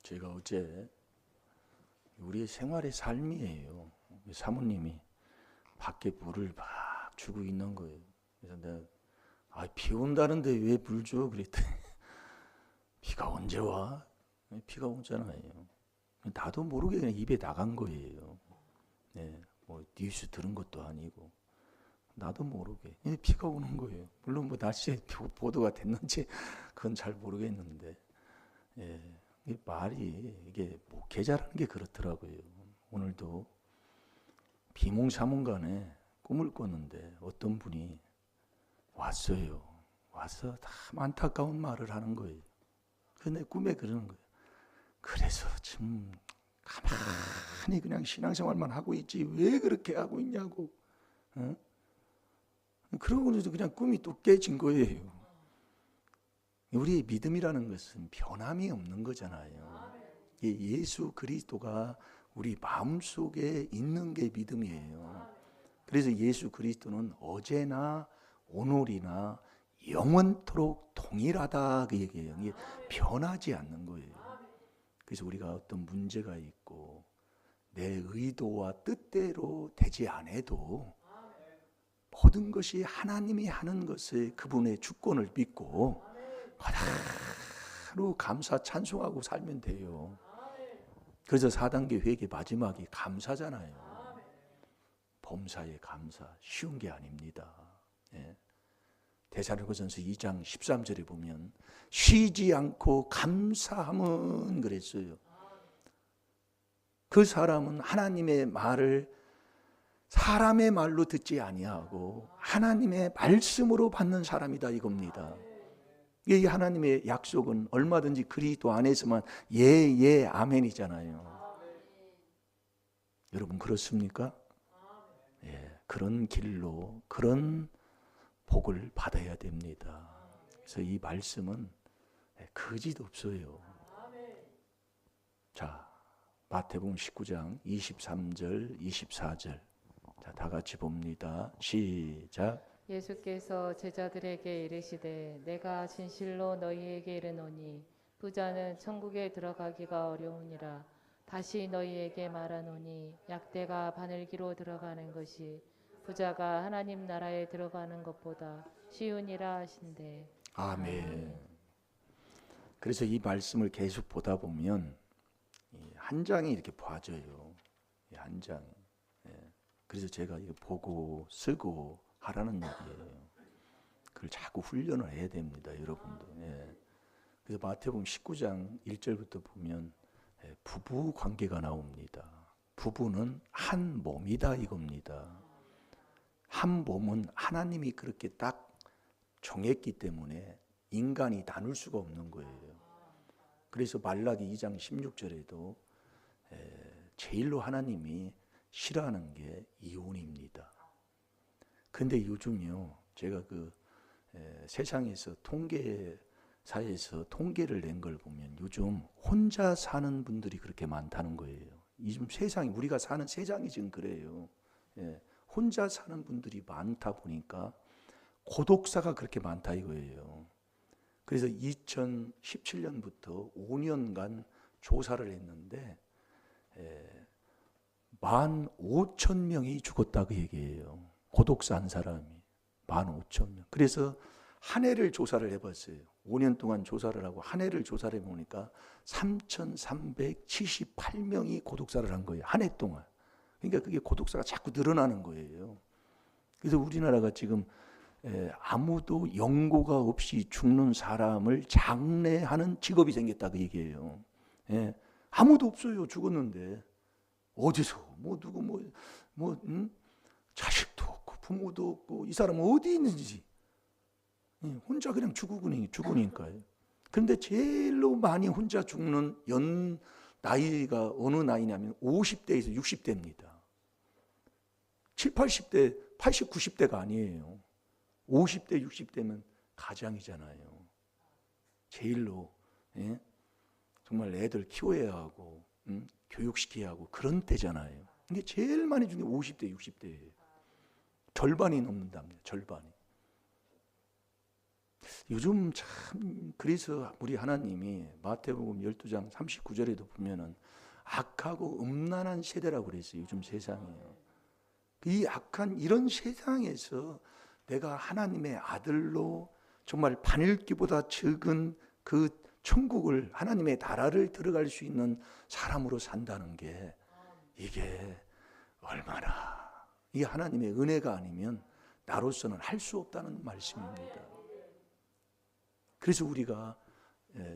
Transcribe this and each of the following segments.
제가 어제 우리의 생활의 삶이에요. 사모님이 밖에 물을 막 주고 있는 거예요. 그래서 내가 비 온다는데 왜 물 줘? 그랬더니 비가 언제 와? 비가 오잖아요. 나도 모르게 그냥 입에 나간 거예요. 네, 뭐 뉴스 들은 것도 아니고 나도 모르게 비가 오는 거예요. 물론 뭐 날씨에 보도가 됐는지 그건 잘 모르겠는데, 예, 이 말이 이게 목회자라는 게 그렇더라고요. 오늘도 비몽사몽간에 꿈을 꿨는데 어떤 분이 왔어요. 와서 다 안타까운 말을 하는 거예요. 근데 꿈에 그러는 거예요. 그래서 참 가만히 그냥 신앙생활만 하고 있지 왜 그렇게 하고 있냐고. 어? 그러고 그냥 꿈이 또 깨진 거예요. 우리의 믿음이라는 것은 변함이 없는 거잖아요. 예수 그리스도가 우리 마음속에 있는 게 믿음이에요. 그래서 예수 그리스도는 어제나 오늘이나 영원토록 동일하다 그 얘기예요. 이게 변하지 않는 거예요. 그래서 우리가 어떤 문제가 있고 내 의도와 뜻대로 되지 않아도 모든 것이 하나님이 하는 것에 그분의 주권을 믿고 하루 감사 찬송하고 살면 돼요. 그래서 4단계 회개 마지막이 감사잖아요. 범사에 감사 쉬운 게 아닙니다. 예. 데살로니가전서 2장 13절에 보면 쉬지 않고 감사함은 그랬어요. 그 사람은 하나님의 말을 사람의 말로 듣지 아니하고 하나님의 말씀으로 받는 사람이다 이겁니다. 이 하나님의 약속은 얼마든지 그리스도 안에서만 예, 아멘이잖아요. 여러분 그렇습니까? 예, 그런 길로 그런 복을 받아야 됩니다. 그래서 이 말씀은 거짓 없어요. 자, 마태복음 19장 23절 24절 자, 다 같이 봅니다. 시작. 예수께서 제자들에게 이르시되 내가 진실로 너희에게 이르노니 부자는 천국에 들어가기가 어려우니라. 다시 너희에게 말하노니 약대가 바늘기로 들어가는 것이 부자가 하나님 나라에 들어가는 것보다 쉬우니라 하신대. 아멘. 그래서 이 말씀을 계속 보다 보면 한 장이 이렇게 봐져요. 한 장. 그래서 제가 이거 보고 쓰고 하라는 얘기예요. 그걸 자꾸 훈련을 해야 됩니다, 여러분도. 그래서 마태복음 19장 1절부터 보면 부부 관계가 나옵니다. 부부는 한 몸이다 이겁니다. 한 몸은 하나님이 그렇게 딱 정했기 때문에 인간이 나눌 수가 없는 거예요. 그래서 말라기 2장 16절에도 제일로 하나님이 싫어하는 게 이혼입니다. 근데 요즘요, 제가 세상에서 통계사에서 통계를 낸 걸 보면 요즘 혼자 사는 분들이 그렇게 많다는 거예요. 요즘 세상이 우리가 사는 세상이 지금 그래요. 혼자 사는 분들이 많다 보니까 고독사가 그렇게 많다 이거예요. 그래서 2017년부터 5년간 조사를 했는데 15,000명이 죽었다 그 얘기예요. 고독사 한 사람이 15,000명. 그래서 한 해를 조사를 해봤어요. 5년 동안 조사를 하고 한 해를 조사를 해보니까 3,378명이 고독사를 한 거예요. 한 해 동안. 그러니까 그게 고독사가 자꾸 늘어나는 거예요. 그래서 우리나라가 지금 아무도 연고가 없이 죽는 사람을 장례하는 직업이 생겼다 그 얘기예요. 아무도 없어요. 죽었는데 어디서 누구 자식도 없고 부모도 없고 이 사람은 어디 있는지 혼자 그냥 죽으니까요. 그런데 제일로 많이 혼자 죽는 나이가 어느 나이냐면 50대에서 60대입니다. 7, 80대, 80, 90대가 아니에요. 50대, 60대면 가장이잖아요. 제일로 정말 애들 키워야 하고 교육시켜야 하고 그런 때잖아요. 근데 제일 많이 죽는 게 50대, 60대예요. 절반이 넘는답니다. 절반이. 요즘 참 그래서 우리 하나님이 마태복음 12장 39절에도 보면은 악하고 음란한 세대라고 그랬어요. 요즘 세상이요. 이 악한 이런 세상에서 내가 하나님의 아들로 정말 바늘귀보다 적은 그 천국을, 하나님의 나라를 들어갈 수 있는 사람으로 산다는 게 이게 얼마나 이 하나님의 은혜가 아니면 나로서는 할 수 없다는 말씀입니다. 그래서 우리가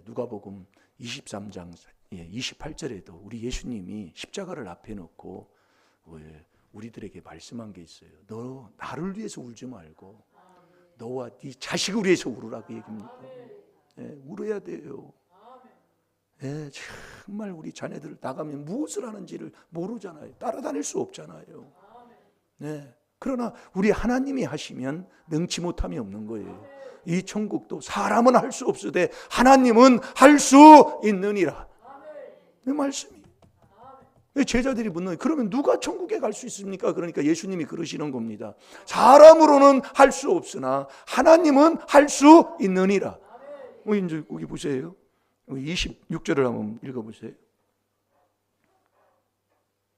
누가복음 23장 28절에도 우리 예수님이 십자가를 앞에 놓고 우리들에게 말씀한 게 있어요. 너 나를 위해서 울지 말고 너와 네 자식을 위해서 울으라고 얘기합니다. 울어야 돼요. 정말 우리 자녀들 나가면 무엇을 하는지를 모르잖아요. 따라다닐 수 없잖아요. 그러나 우리 하나님이 하시면 능치 못함이 없는 거예요. 이 천국도 사람은 할 수 없으되 하나님은 할 수 있느니라. 이 말씀이. 제자들이 묻는, 그러면 누가 천국에 갈 수 있습니까? 그러니까 예수님이 그러시는 겁니다. 사람으로는 할 수 없으나 하나님은 할 수 있느니라. 이제 여기 보세요. 26절을 한번 읽어보세요.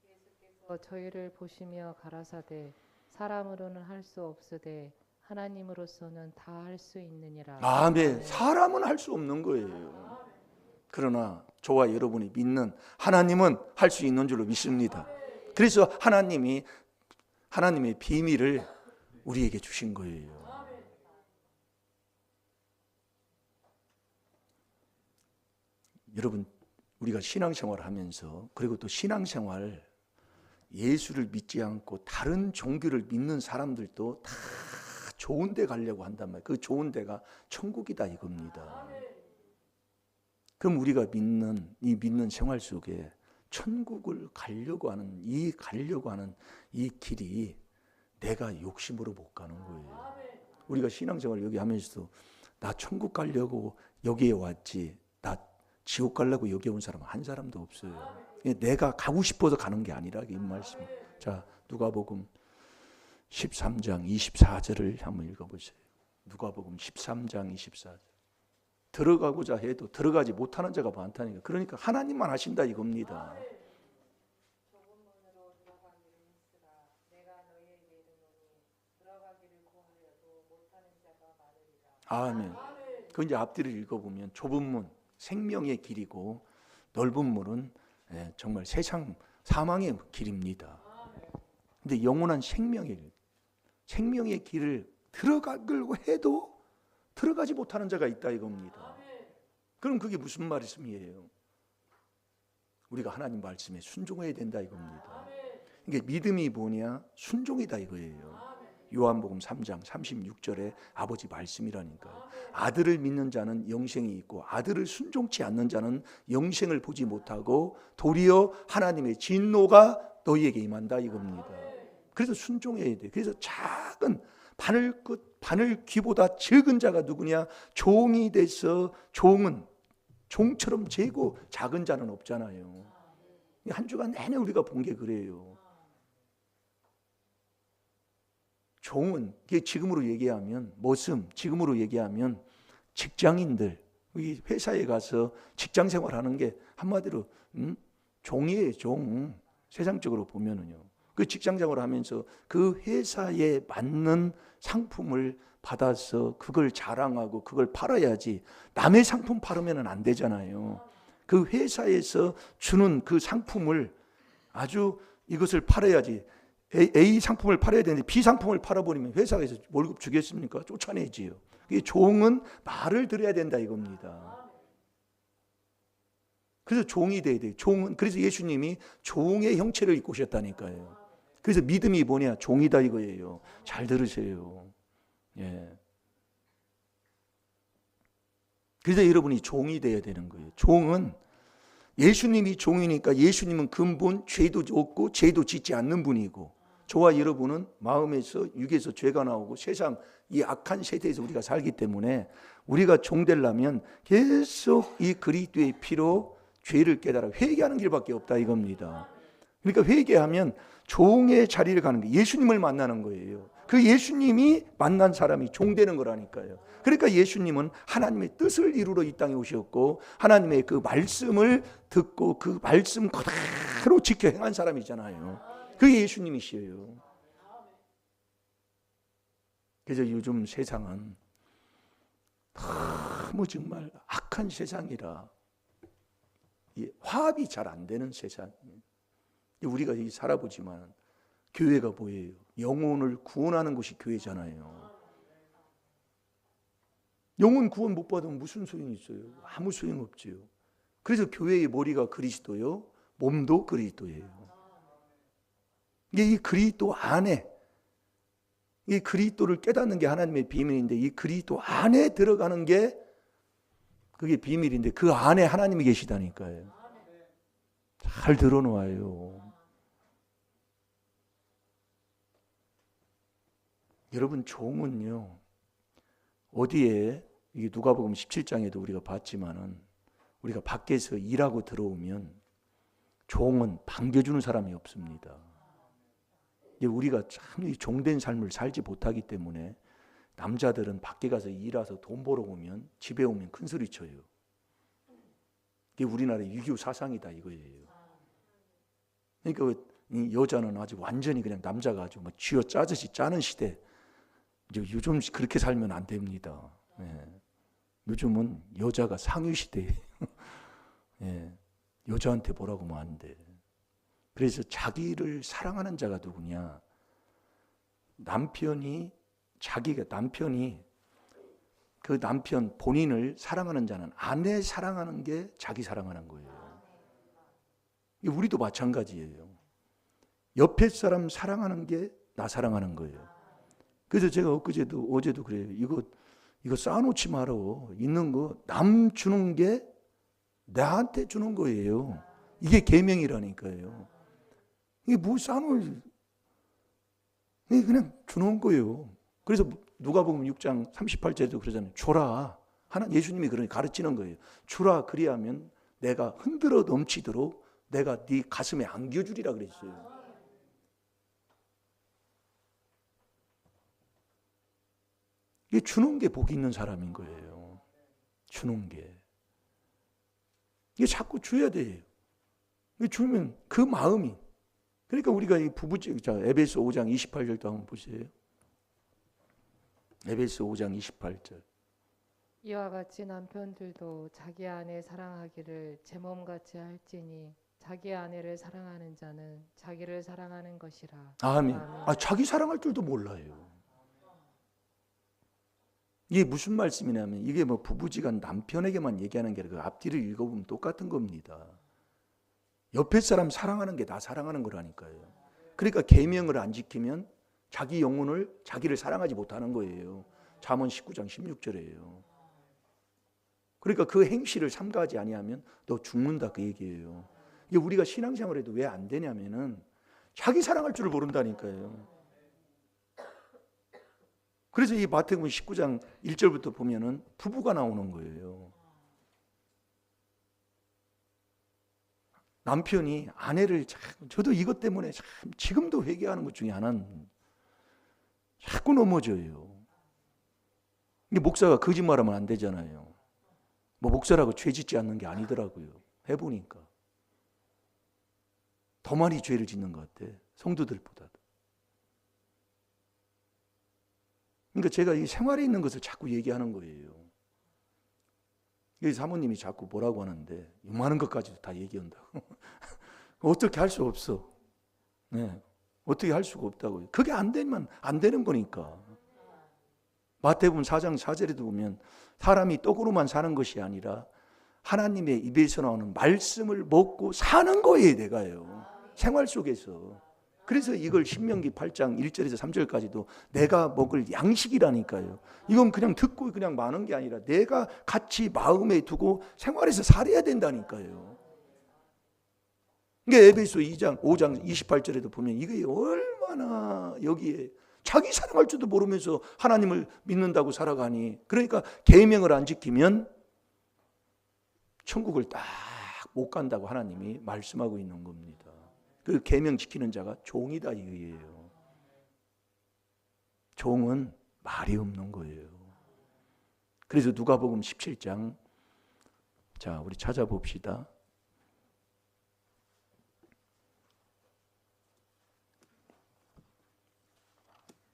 예수께서 저희를 보시며 가라사대 사람으로는 할 수 없으되 하나님으로서는 다 할 수 있느니라. 아멘. 사람은 할 수 없는 거예요. 그러나 저와 여러분이 믿는 하나님은 할 수 있는 줄로 믿습니다. 그래서 하나님이 하나님의 비밀을 우리에게 주신 거예요. 여러분, 우리가 신앙생활을 하면서, 그리고 또 신앙생활 예수를 믿지 않고 다른 종교를 믿는 사람들도 다 좋은 데 가려고 한단 말이에요. 그 좋은 데가 천국이다 이겁니다. 그럼 우리가 믿는 생활 속에 천국을 가려고 하는 이 길이 내가 욕심으로 못 가는 거예요. 우리가 신앙생활을 여기 하면서도 나 천국 가려고 여기에 왔지, 나 지옥 가려고 여기 온 사람은 한 사람도 없어요. 내가 가고 싶어서 가는 게 아니라 이 말씀. 자, 누가복음 13장 24절을 한번 읽어보세요. 누가복음 13장 24절. 들어가고자 해도 들어가지 못하는 자가 많다니까. 그러니까 하나님만 하신다 이겁니다. 아멘. 그 이제 앞뒤를 읽어보면 좁은 문 생명의 길이고 넓은 문은 정말 세상 사망의 길입니다. 근데 영원한 생명의 길을 들어가려고 해도 들어가지 못하는 자가 있다 이겁니다. 그럼 그게 무슨 말씀이에요? 우리가 하나님 말씀에 순종해야 된다 이겁니다. 이게 믿음이 뭐냐? 순종이다 이거예요. 요한복음 3장 36절에 아버지 말씀이라니까요. 아들을 믿는 자는 영생이 있고 아들을 순종치 않는 자는 영생을 보지 못하고 도리어 하나님의 진노가 너희에게 임한다 이겁니다. 그래서 순종해야 돼. 그래서 작은 바늘귀보다 적은 자가 누구냐? 종이 돼서 종처럼 재고 작은 자는 없잖아요. 한 주간 내내 우리가 본 게 그래요. 종은 지금으로 얘기하면 지금으로 얘기하면 직장인들, 이 회사에 가서 직장 생활하는 게 한마디로 종이에요. 종. 세상적으로 보면은요. 그 직장 생활을 하면서 그 회사에 맞는 상품을 받아서 그걸 자랑하고 그걸 팔아야지 남의 상품 팔으면 안 되잖아요. 그 회사에서 주는 그 상품을 아주 이것을 팔아야지. A 상품을 팔아야 되는데 B 상품을 팔아버리면 회사에서 월급 주겠습니까? 쫓아내지요. 종은 말을 들어야 된다 이겁니다. 그래서 종이 돼야 돼요. 종은 그래서 예수님이 종의 형체를 입고 오셨다니까요. 그래서 믿음이 뭐냐? 종이다 이거예요. 잘 들으세요. 그래서 여러분이 종이 돼야 되는 거예요. 종은 예수님이 종이니까 예수님은 근본 죄도 없고 죄도 짓지 않는 분이고 저와 여러분은 마음에서 육에서 죄가 나오고 세상 이 악한 세대에서 우리가 살기 때문에 우리가 종 되려면 계속 이 그리스도의 피로 죄를 깨달아 회개하는 길밖에 없다 이겁니다. 그러니까 회개하면 종의 자리를 가는 게 예수님을 만나는 거예요. 그 예수님이 만난 사람이 종되는 거라니까요. 그러니까 예수님은 하나님의 뜻을 이루러 이 땅에 오셨고 하나님의 그 말씀을 듣고 그 말씀 그대로 지켜 행한 사람이잖아요. 그게 예수님이시에요. 그래서 요즘 세상은 너무 정말 악한 세상이라 화합이 잘 안 되는 세상이에요. 우리가 살아보지만 교회가 뭐예요? 영혼을 구원하는 곳이 교회잖아요. 영혼 구원 못 받으면 무슨 소용이 있어요? 아무 소용 없지요. 그래서 교회의 머리가 그리스도요, 몸도 그리스도예요. 이게 이 그리스도 안에, 이 그리스도를 깨닫는 게 하나님의 비밀인데 이 그리스도 안에 들어가는 게 그게 비밀인데 그 안에 하나님이 계시다니까요. 잘 들어놓아요. 여러분, 종은요, 어디에, 이게 누가복음 17장에도 우리가 봤지만은 우리가 밖에서 일하고 들어오면 종은 반겨주는 사람이 없습니다. 우리가 참 종된 삶을 살지 못하기 때문에 남자들은 밖에 가서 일해서 돈 벌어 오면 집에 오면 큰 소리 쳐요. 이게 우리나라의 유교 사상이다 이거예요. 그러니까 여자는 아주 완전히 그냥 남자가 아주 뭐 쥐어 짜듯이 짜는 시대. 요즘 그렇게 살면 안 됩니다. 예. 요즘은 여자가 상류 시대예요. 예. 여자한테 뭐라고 하면 안 돼. 그래서 자기를 사랑하는 자가 누구냐? 남편이 그 남편 본인을 사랑하는 자는 아내 사랑하는 게 자기 사랑하는 거예요. 우리도 마찬가지예요. 옆에 사람 사랑하는 게 나 사랑하는 거예요. 그래서 제가 어제도 그래요. 이거 쌓아놓지 마라. 있는 거 남 주는 게 나한테 주는 거예요. 이게 계명이라니까요. 이게 뭐 쌓아놓을, 이게 그냥 주는 거예요. 그래서 누가복음 6장 38절에도 그러잖아요. 줘라. 예수님이 그러니 가르치는 거예요. 주라. 그리하면 내가 흔들어 넘치도록 내가 네 가슴에 안겨주리라 그랬어요. 이게 주는 게 복이 있는 사람인 거예요. 주는 게. 이게 자꾸 줘야 돼요. 주면 그 마음이. 그러니까 우리가 이 에베소 5장 28절도 한번 보세요. 에베소 5장 28절. 이와 같이 남편들도 자기 아내 사랑하기를 제 몸같이 할지니 자기 아내를 사랑하는 자는 자기를 사랑하는 것이라. 아멘. 자기 사랑할 줄도 몰라요. 이게 무슨 말씀이냐면 이게 뭐 부부지간 남편에게만 얘기하는 게 아니라 그 앞뒤를 읽어보면 똑같은 겁니다. 옆에 사람 사랑하는 게 나 사랑하는 거라니까요. 그러니까 계명을 안 지키면 자기 영혼을 자기를 사랑하지 못하는 거예요. 잠언 19장 16절이에요. 그러니까 그 행실을 삼가하지 아니하면 너 죽는다 그 얘기예요. 이게 우리가 신앙생활에도 왜 안 되냐면은 자기 사랑할 줄을 모른다니까요. 그래서 이 마태복음 19장 1절부터 보면은 부부가 나오는 거예요. 남편이 아내를 저도 이것 때문에 지금도 회개하는 것 중에 하나는 자꾸 넘어져요. 이게 목사가 거짓말하면 안 되잖아요. 뭐 목사라고 죄 짓지 않는 게 아니더라고요. 해보니까 더 많이 죄를 짓는 것 같아. 성도들보다도. 그러니까 제가 이 생활에 있는 것을 자꾸 얘기하는 거예요. 여기 사모님이 자꾸 뭐라고 하는데 많은 것까지도 다 얘기한다고. 어떻게 할 수 없어. 네. 어떻게 할 수가 없다고요. 그게 안 되면 안 되는 거니까. 마태복음 4장 4절에도 보면 사람이 떡으로만 사는 것이 아니라 하나님의 입에서 나오는 말씀을 먹고 사는 거예요. 내가요. 생활 속에서. 그래서 이걸 신명기 8장 1절에서 3절까지도 내가 먹을 양식이라니까요. 이건 그냥 듣고 그냥 마는 게 아니라 내가 같이 마음에 두고 생활에서 살아야 된다니까요. 이게 에베소 5장 28절에도 보면 이게 얼마나 여기에 자기 사랑할 줄도 모르면서 하나님을 믿는다고 살아가니, 그러니까 계명을 안 지키면 천국을 딱 못 간다고 하나님이 말씀하고 있는 겁니다. 그 계명 지키는 자가 종이다 이거예요. 종은 말이 없는 거예요. 그래서 누가복음 17장, 자, 우리 찾아봅시다.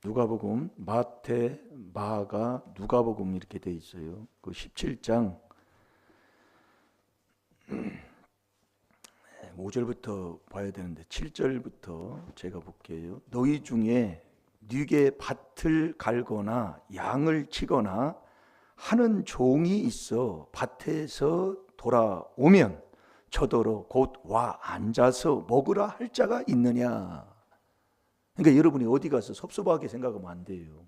누가복음, 마태, 마가, 누가복음 이렇게 돼 있어요. 그 17장 5절부터 봐야 되는데 7절부터 제가 볼게요. 너희 중에 네게 밭을 갈거나 양을 치거나 하는 종이 있어 밭에서 돌아오면 저더러 곧 와 앉아서 먹으라 할 자가 있느냐. 그러니까 여러분이 어디 가서 섭섭하게 생각하면 안 돼요.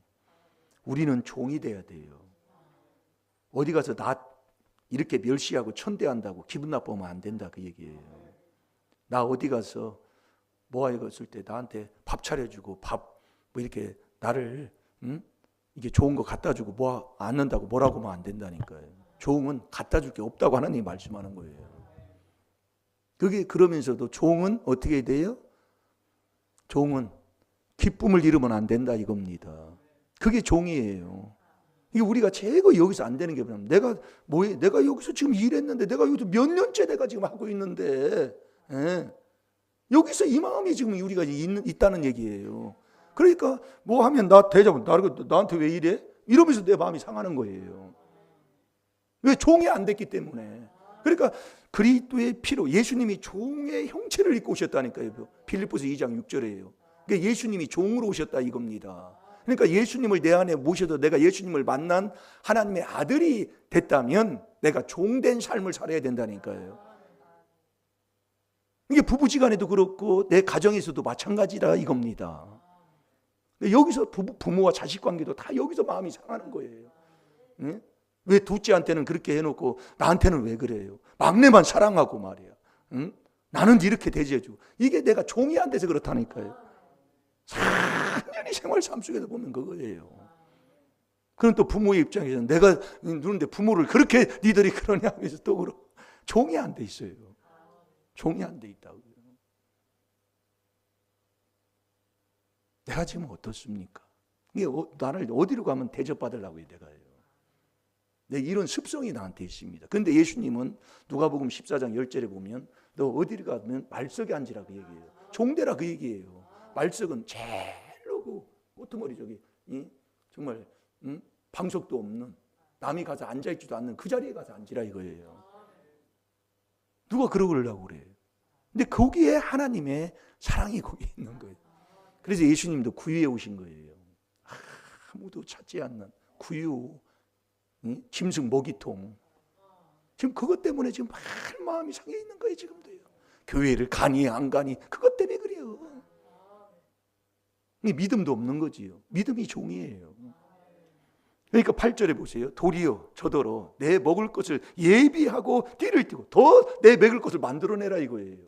우리는 종이 돼야 돼요. 어디 가서 나 이렇게 멸시하고 천대한다고 기분 나쁘면 안 된다, 그 얘기예요. 나 어디 가서 모아이가 있을 때 나한테 밥 차려주고 밥 뭐 이렇게 나를 이게 좋은 거 갖다 주고 모아 앉는다고 뭐라고 하면 안 된다니까요. 종은 갖다 줄 게 없다고 하나님이 말씀하는 거예요. 그게 그러면서도 종은 어떻게 돼요? 종은 기쁨을 잃으면 안 된다 이겁니다. 그게 종이에요. 이게 우리가 최고 여기서 안 되는 게 뭐냐면 내가 여기서 지금 일했는데 내가 여기서 몇 년째 내가 지금 하고 있는데 여기서 이 마음이 지금 우리가 있다는 얘기예요. 그러니까 뭐 하면 나 대접은 나한테 왜 이래? 이러면서 내 마음이 상하는 거예요. 왜? 종이 안 됐기 때문에. 그러니까 그리스도의 피로 예수님이 종의 형체를 입고 오셨다니까요. 빌립보서 2장 6절이에요. 그러니까 예수님이 종으로 오셨다 이겁니다. 그러니까 예수님을 내 안에 모셔도 내가 예수님을 만난 하나님의 아들이 됐다면 내가 종된 삶을 살아야 된다니까요. 이게 부부지간에도 그렇고 내 가정에서도 마찬가지라 이겁니다. 여기서 부모와 자식 관계도 다 여기서 마음이 상하는 거예요. 응? 왜 둘째한테는 그렇게 해놓고 나한테는 왜 그래요? 막내만 사랑하고 말이야. 응? 나는 이렇게 대접해주고. 이게 내가 종이 안 돼서 그렇다니까요. 상연히 생활 삶 속에서 보면 그거예요. 그럼 또 부모의 입장에서는 내가 누는데 부모를 그렇게 니들이 그러냐 하면서 또 그러. 종이 안 돼 있어요. 종이 안 돼 있다고요. 내가 지금 어떻습니까? 이게 나를 어디로 가면 대접받으려고요, 내가요. 이런 습성이 나한테 있습니다. 그런데 예수님은 누가복음 14장 10절에 보면 너 어디를 가면 말석에 앉으라 그 얘기예요. 종대라 그 얘기예요. 말석은 제일로 그 꼬투머리 저기 정말 방석도 없는 남이 가서 앉아있지도 않는 그 자리에 가서 앉으라 이거예요. 누가 그러려고 그래요. 근데 거기에 하나님의 사랑이 거기에 있는 거예요. 그래서 예수님도 구유에 오신 거예요. 아무도 찾지 않는 구유, 짐승 먹이통. 지금 그것 때문에 지금 마음이 상해 있는 거예요. 지금도요. 교회를 가니 안 가니 그것 때문에 그래요. 믿음도 없는 거지요. 믿음이 종이에요. 그러니까 8절에 보세요. 도리어 저더러 내 먹을 것을 예비하고 띠를 띠고 더 내 먹을 것을 만들어내라 이거예요.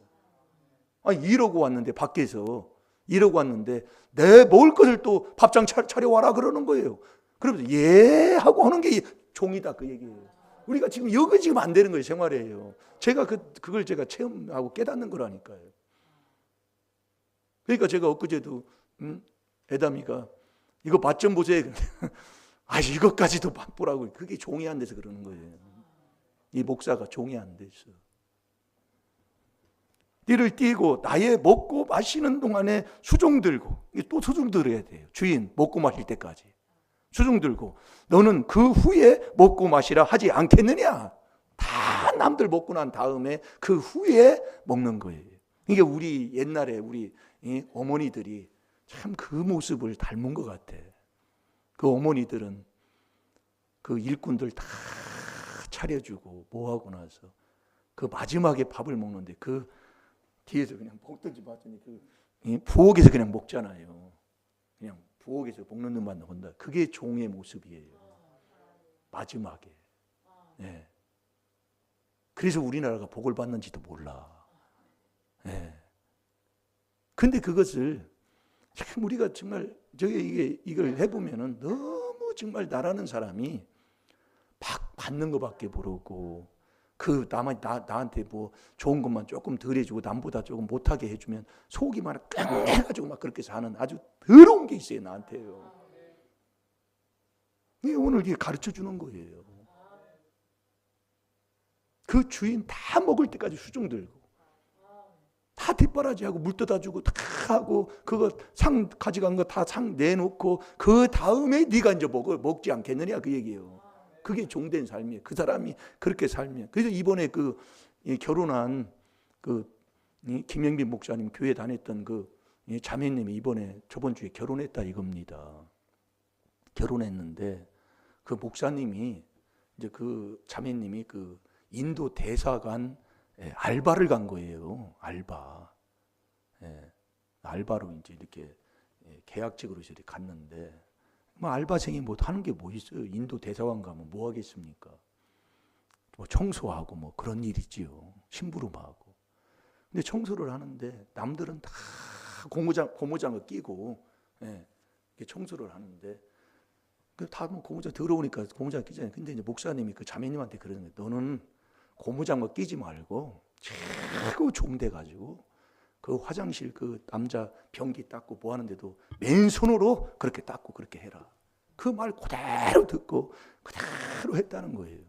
아니 이러고 왔는데 밖에서 이러고 왔는데 내 먹을 것을 또 밥상 차려와라 그러는 거예요. 그러면서 예 하고 하는 게 종이다 그 얘기예요. 우리가 지금 여기 지금 안 되는 거예요. 생활이에요. 제가 그걸 제가 체험하고 깨닫는 거라니까요. 그러니까 제가 엊그제도 애담이가 이거 맛 좀 보세요. 아 이것까지도 맛보라고. 그게 종이 안 돼서 그러는 거예요. 이 목사가 종이 안 돼서. 띠를 띠고 나의 먹고 마시는 동안에 수종 들고 또 수종 들어야 돼요. 주인 먹고 마실 때까지 수종 들고 너는 그 후에 먹고 마시라 하지 않겠느냐. 다 남들 먹고 난 다음에 그 후에 먹는 거예요. 이게 우리 옛날에 우리 어머니들이 참 그 모습을 닮은 것 같아. 그 어머니들은 그 일꾼들 다 차려주고 뭐하고 나서 그 마지막에 밥을 먹는데 그 뒤에서 그냥 먹든지 봤더니 그 부엌에서 그냥 먹잖아요. 그냥 부엌에서 먹는 듯만 본다. 그게 종의 모습이에요. 마지막에. 네. 그래서 우리나라가 복을 받는지도 몰라. 네. 근데 그것을 참 우리가 정말 이걸 해보면은 너무 정말 나라는 사람이 받는 것밖에 모르고 그 나한테 뭐 좋은 것만 조금 덜 해주고 남보다 조금 못하게 해주면 속이 막 깡해가지고 막 그렇게 사는 아주 더러운 게 있어요 나한테요. 이게 오늘 이게 가르쳐 주는 거예요. 그 주인 다 먹을 때까지 수종 들고 다 뒷바라지하고 물 떠다 주고 다 하고 그거 상 가져간 거 다 상 내놓고 그 다음에 네가 이제 먹지 않겠느냐 그 얘기예요. 그게 종된 삶이에요. 그 사람이 그렇게 살면. 그래서 이번에 그 결혼한 그 김영빈 목사님 교회 다녔던 그 자매님이 이번에 저번 주에 결혼했다 이겁니다. 결혼했는데 그 목사님이 이제 그 자매님이 그 인도 대사관 알바를 간 거예요. 알바. 알바로 이제 이렇게 계약직으로 이렇게 갔는데 뭐 알바생이 뭐 하는 게 뭐 있어요? 인도 대사관 가면 뭐 하겠습니까? 뭐 청소하고 뭐 그런 일이지요. 심부름하고. 근데 청소를 하는데 남들은 다 고무장을 끼고 이렇게 청소를 하는데 다 뭐 고무장 들어오니까 고무장 끼잖아요. 근데 이제 목사님이 그 자매님한테 그러는 거예요. 너는 고무장을 끼지 말고 최고 종돼 가지고 그 화장실 그 남자 변기 닦고 뭐 하는데도 맨손으로 그렇게 닦고 그렇게 해라. 그 말 그대로 듣고 그대로 했다는 거예요.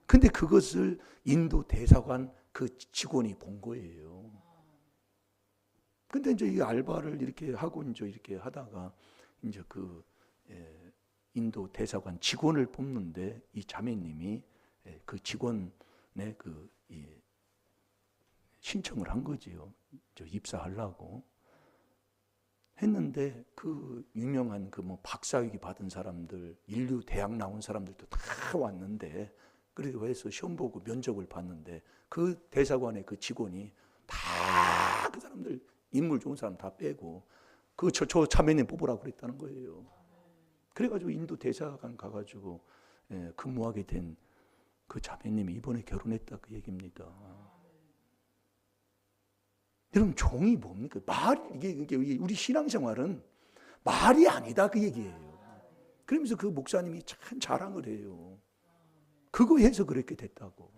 근데 그것을 인도 대사관 그 직원이 본 거예요. 근데 이제 이 알바를 이렇게 하고 이제 이렇게 하다가 이제 그 인도 대사관 직원을 뽑는데 이 자매님이 그 직원의 그 신청을 한 거지요. 저 입사하려고 했는데 그 유명한 그 뭐 박사학위 받은 사람들, 인류 대학 나온 사람들도 다 왔는데 그래서 해서 시험 보고 면접을 봤는데 그 대사관의 그 직원이 다 그 사람들 인물 좋은 사람 다 빼고 저 자매님 뽑으라고 그랬다는 거예요. 그래가지고 인도 대사관 가가지고 근무하게 된 그 자매님이 이번에 결혼했다 그 얘기입니다. 여러분 종이 뭡니까? 이게 우리 신앙생활은 말이 아니다 그 얘기예요. 그러면서 그 목사님이 참 자랑을 해요. 그거 해서 그렇게 됐다고.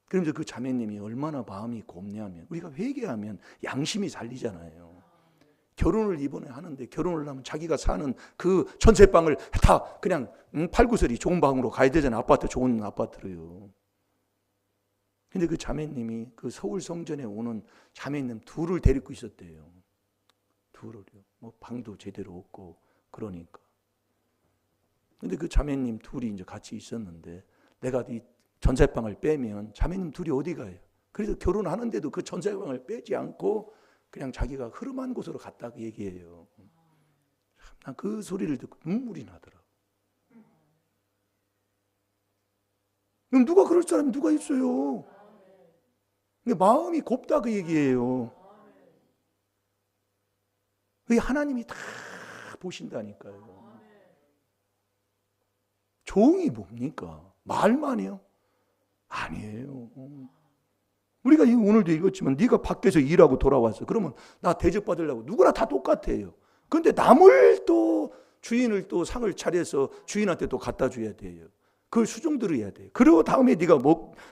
그러면서 그 자매님이 얼마나 마음이 곱냐면 우리가 회개하면 양심이 살리잖아요. 결혼을 이번에 하는데 결혼을 하면 자기가 사는 그 전세방을 다 그냥 팔구설이 좋은 방으로 가야 되잖아요. 아파트 좋은 아파트로요. 근데 그 자매님이 그 서울 성전에 오는 자매님 둘을 데리고 있었대요. 둘을요. 뭐 방도 제대로 없고 그러니까. 근데 그 자매님 둘이 이제 같이 있었는데 내가 이 전세방을 빼면 자매님 둘이 어디 가요? 그래서 결혼하는데도 그 전세방을 빼지 않고 그냥 자기가 흐름한 곳으로 갔다고 얘기해요. 난 그 소리를 듣고 눈물이 나더라. 그럼 누가 그럴 사람이 누가 있어요? 마음이 곱다 그 얘기예요. 그게 하나님이 다 보신다니까요. 종이 뭡니까? 말만이요? 아니에요. 우리가 오늘도 읽었지만 네가 밖에서 일하고 돌아왔어. 그러면 나 대접받으려고 누구나 다 똑같아요. 그런데 남을 또 주인을 또 상을 차려서 주인한테 또 갖다 줘야 돼요. 그걸 수종 들어야 돼요. 그리고 다음에 네가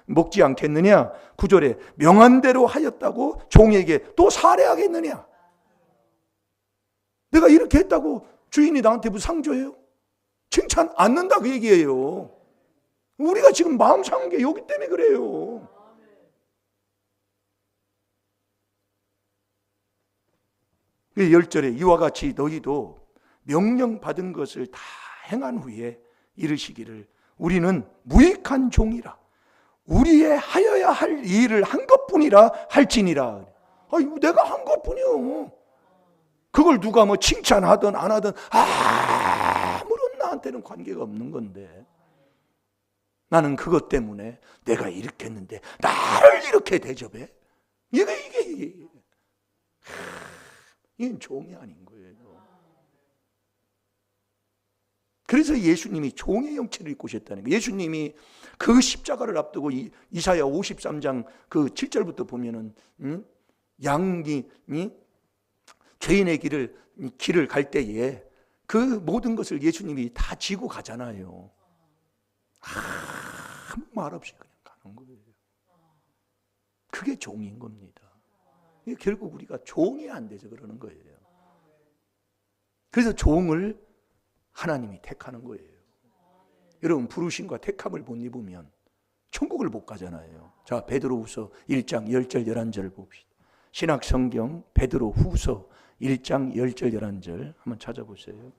먹지 않겠느냐? 9절에 명한 대로 하였다고 종에게 또 살해하겠느냐? 내가 이렇게 했다고 주인이 나한테 무슨 상 줘요? 칭찬 않는다 그 얘기예요. 우리가 지금 마음 상한 게 여기 때문에 그래요. 그 10절에 이와 같이 너희도 명령받은 것을 다 행한 후에 이르시기를 우리는 무익한 종이라 우리의 하여야 할 일을 한 것뿐이라 할지니라. 내가 한 것뿐이요. 그걸 누가 뭐 칭찬하든 안 하든 아무런 나한테는 관계가 없는 건데 나는 그것 때문에 내가 이렇게 했는데 나를 이렇게 대접해? 이게 이건 종이 아닌 거예요. 그래서 예수님이 종의 형체를 입고 오셨다는 거예요. 예수님이 그 십자가를 앞두고 이사야 53장 그 7절부터 보면은 양이 죄인의 길을 갈 때에 그 모든 것을 예수님이 다 지고 가잖아요. 아무 말 없이 그냥 가는 거예요. 그게 종인 겁니다. 결국 우리가 종이 안 돼서 그러는 거예요. 그래서 종을 하나님이 택하는 거예요. 여러분 부르심과 택함을 못 입으면 천국을 못 가잖아요. 자, 베드로후서 1장 10절 11절 봅시다. 신약성경 베드로후서 1장 10절 11절 한번 찾아보세요.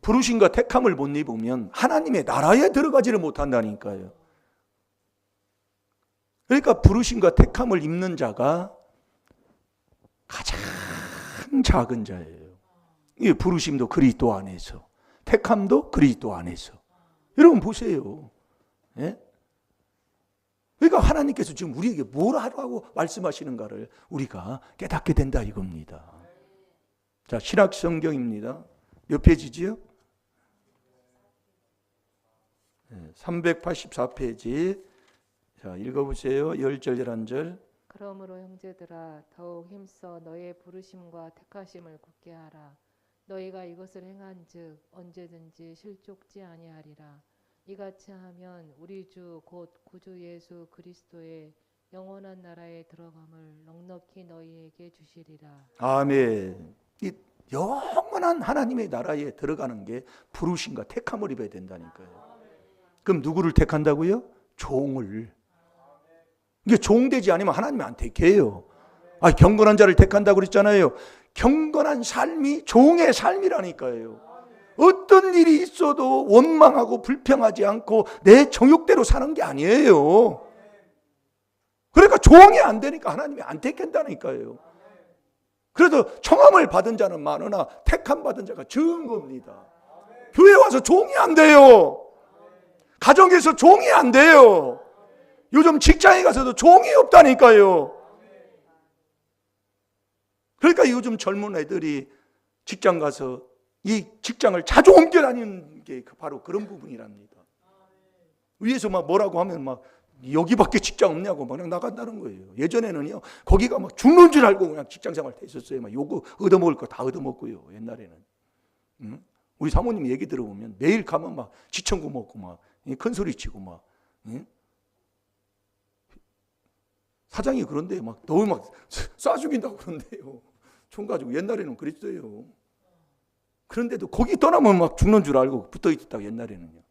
부르심과 택함을 못 입으면 하나님의 나라에 들어가지를 못한다니까요. 그러니까 부르심과 택함을 입는 자가 가장 작은 자예요. 이 부르심도 그리스도 안에서, 택함도 그리스도 안에서. 여러분 보세요. 예? 그러니까 하나님께서 지금 우리에게 뭘 하라고 말씀하시는가를 우리가 깨닫게 된다 이겁니다. 자, 신약성경입니다. 몇 페이지지요? 384페이지. 자, 읽어보세요. 10절 11절. 그러므로 형제들아 더욱 힘써 너의 부르심과 택하심을 굳게 하라. 너희가 이것을 행한즉 언제든지 실족지 아니하리라. 이같이 하면 우리 주 곧 구주 예수 그리스도의 영원한 나라에 들어감을 넉넉히 너희에게 주시리라. 아멘. 이 영원한 하나님의 나라에 들어가는 게 부르심과 택함을 입어야 된다니까요. 그럼 누구를 택한다고요? 종을. 이게 종되지 않으면 하나님이 안 택해요. 아, 경건한 자를 택한다고 그랬잖아요. 경건한 삶이 종의 삶이라니까요. 어떤 일이 있어도 원망하고 불평하지 않고 내 정욕대로 사는 게 아니에요. 그러니까 종이 안 되니까 하나님이 안 택한다니까요. 그래도 청함을 받은 자는 많으나 택함 받은 자가 적은 겁니다. 교회 와서 종이 안 돼요. 가정에서 종이 안 돼요. 요즘 직장에 가서도 종이 없다니까요. 그러니까 요즘 젊은 애들이 직장 가서 이 직장을 자주 옮겨 다니는 게 바로 그런 부분이랍니다. 위에서 막 뭐라고 하면 막 여기밖에 직장 없냐고 막 나간다는 거예요. 예전에는요, 거기가 막 죽는 줄 알고 그냥 직장 생활 다 했었어요. 막 요거 얻어먹을 거 다 얻어먹고요. 옛날에는. 응? 우리 사모님 얘기 들어보면 매일 가면 막 지청구 먹고 막 큰 소리 치고 막. 응? 사장이 그런데 막 너무 막 쏴 죽인다고 그런데요. 총 가지고 옛날에는 그랬어요. 그런데도 거기 떠나면 막 죽는 줄 알고 붙어 있었다고 옛날에는요.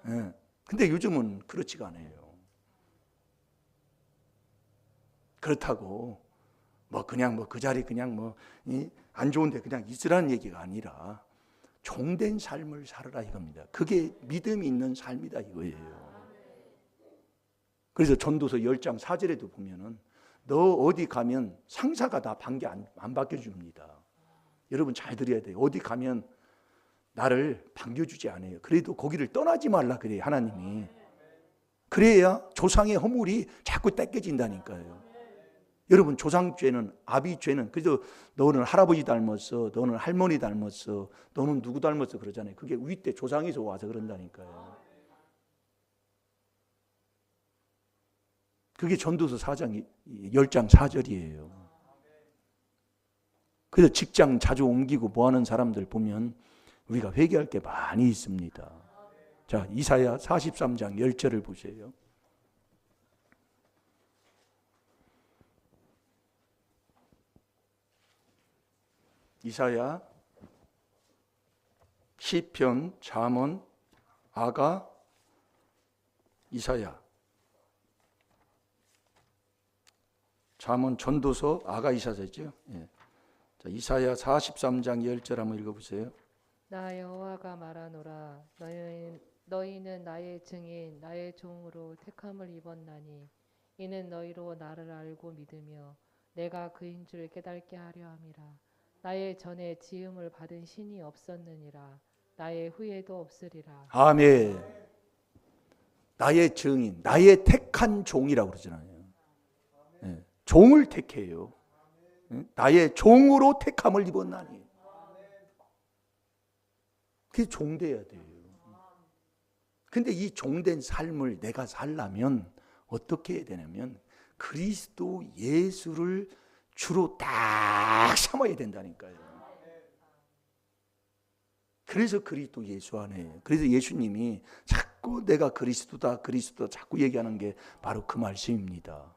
예. 근데 요즘은 그렇지가 않아요. 그렇다고 뭐 그냥 뭐 그 자리 그냥 뭐 안 좋은데 그냥 있으라는 얘기가 아니라 종된 삶을 살아라 이겁니다. 그게 믿음이 있는 삶이다 이거예요. 그래서 전도서 10장 4절에도 보면은 너 어디 가면 상사가 나 반개 안 바뀌어줍니다. 여러분 잘 들어야 돼요. 어디 가면 나를 반겨주지 않아요. 그래도 거기를 떠나지 말라 그래요. 하나님이. 그래야 조상의 허물이 자꾸 닦여진다니까요. 여러분 조상죄는 아비죄는 그래서 너는 할아버지 닮았어. 너는 할머니 닮았어. 너는 누구 닮았어 그러잖아요. 그게 윗대 조상에서 와서 그런다니까요. 그게 전도서 4장 10장 4절이에요. 그래서 직장 자주 옮기고 뭐하는 사람들 보면 우리가 회개할 게 많이 있습니다. 자, 이사야 43장 10절을 보세요. 이사야, 시편, 잠언, 아가, 이사야. 잠언, 전도서, 아가, 이사야죠. 예. 자, 이사야 43장 10절 한번 읽어보세요. 나 여호와가 말하노라. 너희는 나의 증인 나의 종으로 택함을 입었나니 이는 너희로 나를 알고 믿으며 내가 그인 줄 깨닫게 하려 함이라. 나의 전에 지음을 받은 신이 없었느니라. 나의 후에도 없으리라. 아멘. 나의 증인, 나의 택한 종이라고 그러잖아요. 예. 종을 택해요. 나의 종으로 택함을 입었나니. 그게 종돼야 돼요. 근데 이 종된 삶을 내가 살려면 어떻게 해야 되냐면 그리스도 예수를 주로 딱 삼아야 된다니까요. 그래서 그리스도 예수 안에, 그래서 예수님이 자꾸 내가 그리스도다 자꾸 얘기하는 게 바로 그 말씀입니다.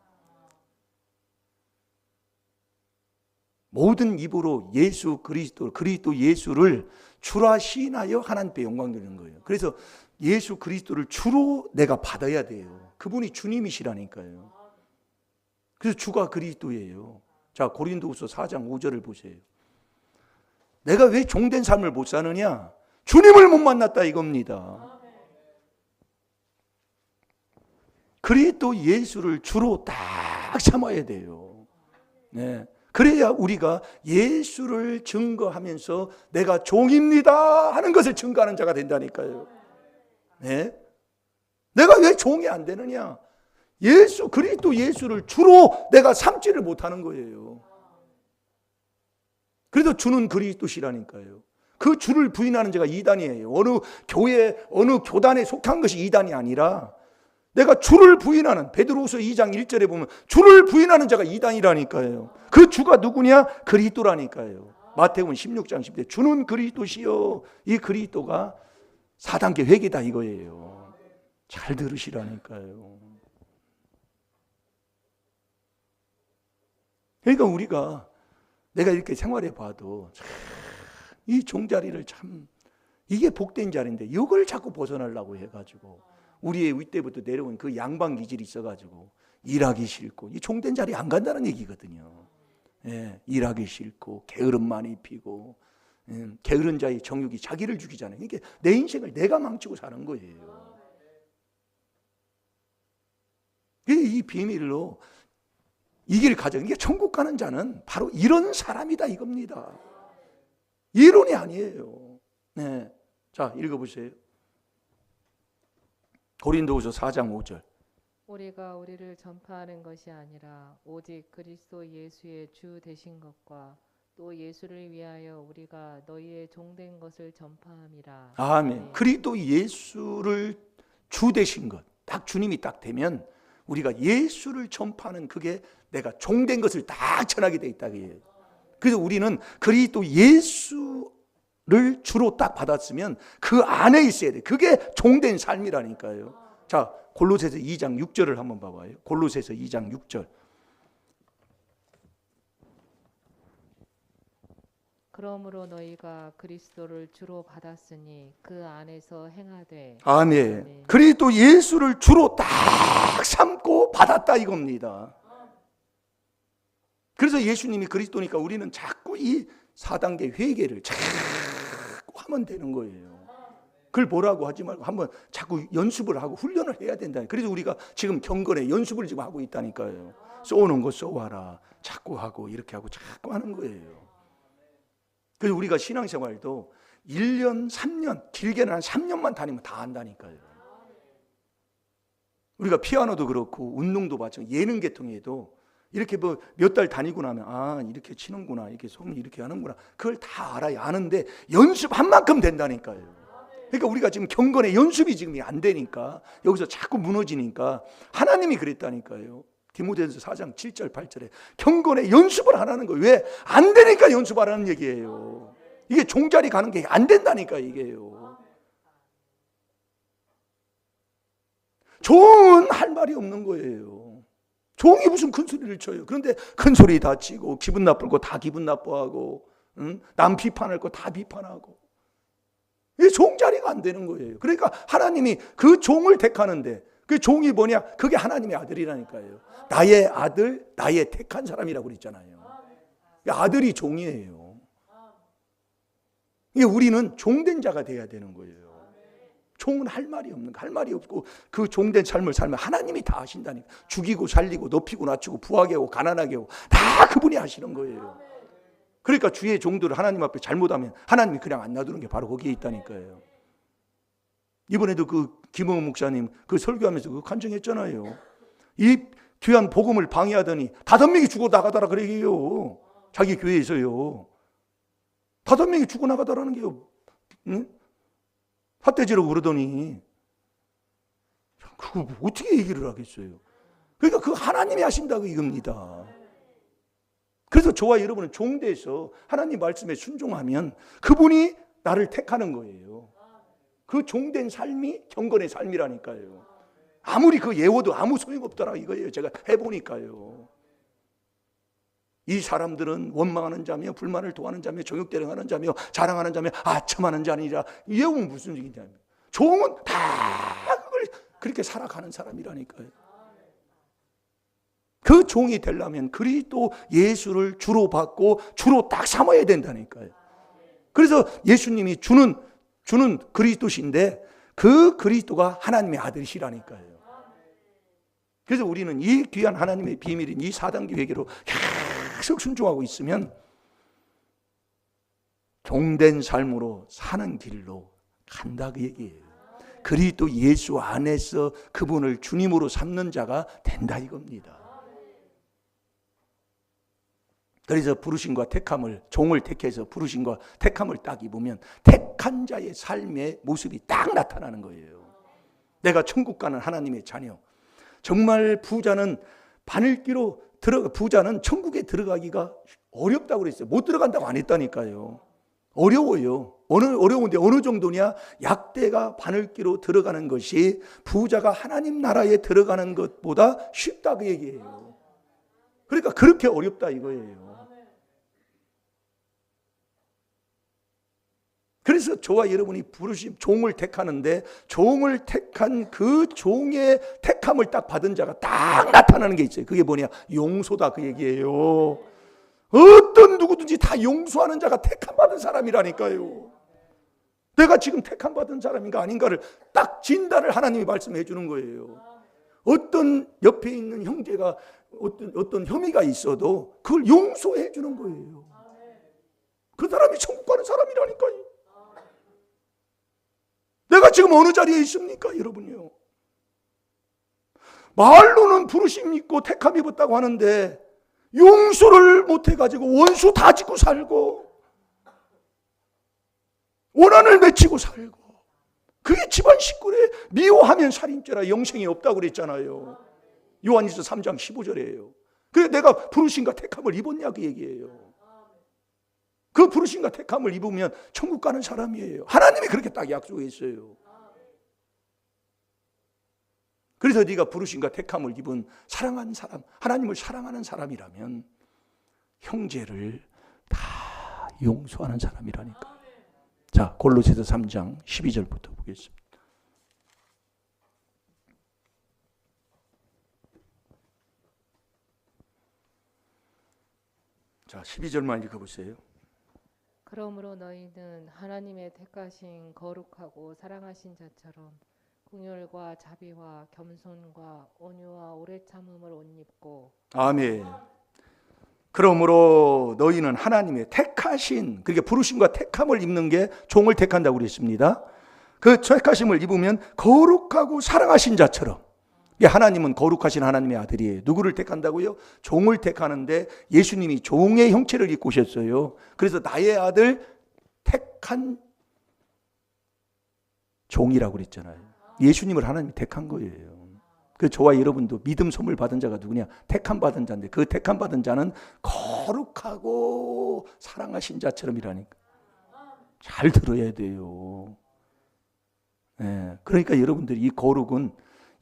모든 입으로 예수 그리스도 예수를 주라 시인하여 하나님께 영광 드리는 거예요. 그래서 예수 그리스도를 주로 내가 받아야 돼요. 그분이 주님이시라니까요. 그래서 주가 그리스도예요. 자, 고린도후서 4장 5절을 보세요. 내가 왜 종된 삶을 못 사느냐? 주님을 못 만났다 이겁니다. 그리스도 예수를 주로 딱 삼아야 돼요. 네. 그래야 우리가 예수를 증거하면서 내가 종입니다 하는 것을 증거하는 자가 된다니까요. 네? 내가 왜 종이 안 되느냐? 예수 그리스도 예수를 주로 내가 삼지를 못하는 거예요. 그래도 주는 그리스도시라니까요. 그 주를 부인하는 자가 이단이에요. 어느 교회 어느 교단에 속한 것이 이단이 아니라 내가 주를 부인하는, 베드로후서 2장 1절에 보면 주를 부인하는 자가 이단이라니까요. 그 주가 누구냐? 그리스도라니까요. 마태복음 16장 10절 주는 그리스도시요. 이 그리스도가 4단계 회개다 이거예요. 잘 들으시라니까요. 그러니까 우리가 내가 이렇게 생활해 봐도 이 종자리를 참 이게 복된 자리인데 이걸 자꾸 벗어나려고 해가지고 우리의 윗대부터 내려온 그 양반 기질이 있어가지고 일하기 싫고 이 종된 자리 안 간다는 얘기거든요. 예, 일하기 싫고 게으름 많이 피고 게으른 자의 정욕이 자기를 죽이잖아요. 이게 내 인생을 내가 망치고 사는 거예요. 이 비밀로 이 길 가정, 이게 천국 가는 자는 바로 이런 사람이다 이겁니다. 이론이 아니에요. 네. 자, 읽어보세요. 고린도후서 4장 5절. 우리가 우리를 전파하는 것이 아니라 오직 그리스도 예수의 주 되신 것과 또 예수를 위하여 우리가 너희의 종된 것을 전파함이라. 아멘. 그리스도 예수를 주 되신 것, 딱 주님이 딱 되면 우리가 예수를 전파하는 그게 내가 종된 것을 딱 전하게 돼 있다. 그래서 우리는 그리스도 예수를 주로 딱 받았으면 그 안에 있어야 돼. 그게 종된 삶이라니까요. 자, 골로새서 2장 6절을 한번 봐봐요. 골로새서 2장 6절. 그러므로 너희가 그리스도를 주로 받았으니 그 안에서 행하되. 아멘. 네. 그리스도 예수를 주로 딱 삼고 받았다 이겁니다. 그래서 예수님이 그리스도니까 우리는 자꾸 이 4단계 회개를 자꾸 하면 되는 거예요. 그걸 뭐라고 하지 말고 한번 자꾸 연습을 하고 훈련을 해야 된다. 그래서 우리가 지금 경건에 연습을 지금 하고 있다니까요. 쏘는 거 쏘아라. 자꾸 하고 이렇게 하고 자꾸 하는 거예요. 그래서 우리가 신앙생활도 1년, 3년, 길게는 한 3년만 다니면 다 한다니까요. 우리가 피아노도 그렇고 운동도 마찬가지, 예능 계통에도 이렇게 뭐 몇 달 다니고 나면 아 이렇게 치는구나, 이렇게 손이 이렇게 하는구나, 그걸 다 알아야 아는데 연습한 만큼 된다니까요. 그러니까 우리가 지금 경건의 연습이 지금 안 되니까 여기서 자꾸 무너지니까 하나님이 그랬다니까요. 디모데전서 4장 7절 8절에 경건의 연습을 안 하는 거예요. 왜? 안 되니까 연습하라는 얘기예요. 이게 종자리 가는 게 안 된다니까 이게요. 종은 할 말이 없는 거예요. 종이 무슨 큰 소리를 쳐요. 그런데 큰 소리 다 치고 기분 나쁠 거 다 기분 나빠하고 남 비판할 거 다 비판하고 이게 종자리가 안 되는 거예요. 그러니까 하나님이 그 종을 택하는데 그 종이 뭐냐? 그게 하나님의 아들이라니까요. 나의 아들, 나의 택한 사람이라고 그랬잖아요. 아들이 종이에요. 이게 우리는 종된 자가 돼야 되는 거예요. 종은 할 말이 없는 거, 할 말이 없고 그 종된 삶을 살면 하나님이 다 하신다니까. 죽이고 살리고 높이고 낮추고 부하게 하고 가난하게 하고 다 그분이 하시는 거예요. 그러니까 주의 종들을 하나님 앞에 잘못하면 하나님이 그냥 안 놔두는 게 바로 거기에 있다니까요. 이번에도 그 김홍 목사님 그 설교하면서 그 간증했잖아요. 이 귀한 복음을 방해하더니 5명이 죽어 나가더라 그래요. 자기 교회에서요. 5명이 죽어 나가더라는 게요. 응? 삿대지라고 그러더니 그거 어떻게 얘기를 하겠어요. 그러니까 그 하나님이 하신다고 이겁니다. 그래서 저와 여러분은 종돼서 하나님 말씀에 순종하면 그분이 나를 택하는 거예요. 그 종된 삶이 경건의 삶이라니까요. 아무리 그 예워도 아무 소용없더라 이거예요. 제가 해보니까요. 이 사람들은 원망하는 자며 불만을 토하는 자며 정욕대령하는 자며 자랑하는 자며 아첨하는 자니라. 이게 무슨 얘기냐. 종은 다 그걸 그렇게 살아가는 사람이라니까요. 그 종이 되려면 그리스도 예수를 주로 받고 주로 딱 삼아야 된다니까요. 그래서 예수님이 주는 그리스도신데 그 그리스도가 하나님의 아들이시라니까요. 그래서 우리는 이 귀한 하나님의 비밀인 이 4단계 회개로 계속 순종하고 있으면 종된 삶으로 사는 길로 간다 그 얘기예요. 그리스도 예수 안에서 그분을 주님으로 삼는 자가 된다 이겁니다. 그래서 부르심과 택함을, 종을 택해서 부르심과 택함을 딱 입으면 택한 자의 삶의 모습이 딱 나타나는 거예요. 내가 천국 가는 하나님의 자녀. 정말 부자는 부자는 천국에 들어가기가 어렵다고 그랬어요. 못 들어간다고 안 했다니까요. 어려워요. 어려운데 어느 정도냐? 약대가 바늘기로 들어가는 것이 부자가 하나님 나라에 들어가는 것보다 쉽다 그 얘기예요. 그러니까 그렇게 어렵다 이거예요. 그래서 저와 여러분이 부르심 종을 택하는데 종을 택한 그 종의 택함을 딱 받은 자가 딱 나타나는 게 있어요. 그게 뭐냐? 용서다 그 얘기예요. 어떤 누구든지 다 용서하는 자가 택함 받은 사람이라니까요. 내가 지금 택함 받은 사람인가 아닌가를 딱 진단을 하나님이 말씀해 주는 거예요. 어떤 옆에 있는 형제가 어떤 혐의가 있어도 그걸 용서해 주는 거예요. 그 사람이 천국 가는 사람이라니까요. 내가 지금 어느 자리에 있습니까 여러분이요? 말로는 부르심 있고 택함 입었다고 하는데 용서를 못해가지고 원수 다 짓고 살고 원한을 맺히고 살고 그게 집안 식구래. 미워하면 살인죄라 영생이 없다고 그랬잖아요. 요한일서 3장 15절이에요. 그래 내가 부르심과 택함을 입었냐 그 얘기예요. 그 부르심과 택함을 입으면 천국 가는 사람이에요. 하나님이 그렇게 딱 약속했어요. 그래서 네가 부르심과 택함을 입은 사랑하는 사람, 하나님을 사랑하는 사람이라면 형제를 다 용서하는 사람이라니까. 자, 골로새서 3장 12절부터 보겠습니다. 자, 12절만 읽어보세요. 그러므로 너희는 하나님의 택하신 거룩하고 사랑하신 자처럼 긍휼과 자비와 겸손과 온유와 오래 참음을 옷 입고. 아멘. 그러므로 너희는 하나님의 택하신, 그러니까 부르심과 택함을 입는 게 종을 택한다고 그랬습니다. 그 택하심을 입으면 거룩하고 사랑하신 자처럼. 하나님은 거룩하신 하나님의 아들이에요. 누구를 택한다고요? 종을 택하는데 예수님이 종의 형체를 입고 오셨어요. 그래서 나의 아들 택한 종이라고 그랬잖아요. 예수님을 하나님이 택한 거예요. 그 저와 여러분도 믿음 선물 받은 자가 누구냐? 택함 받은 자인데 그 택함 받은 자는 거룩하고 사랑하신 자처럼이라니까. 잘 들어야 돼요. 네. 그러니까 여러분들이 이 거룩은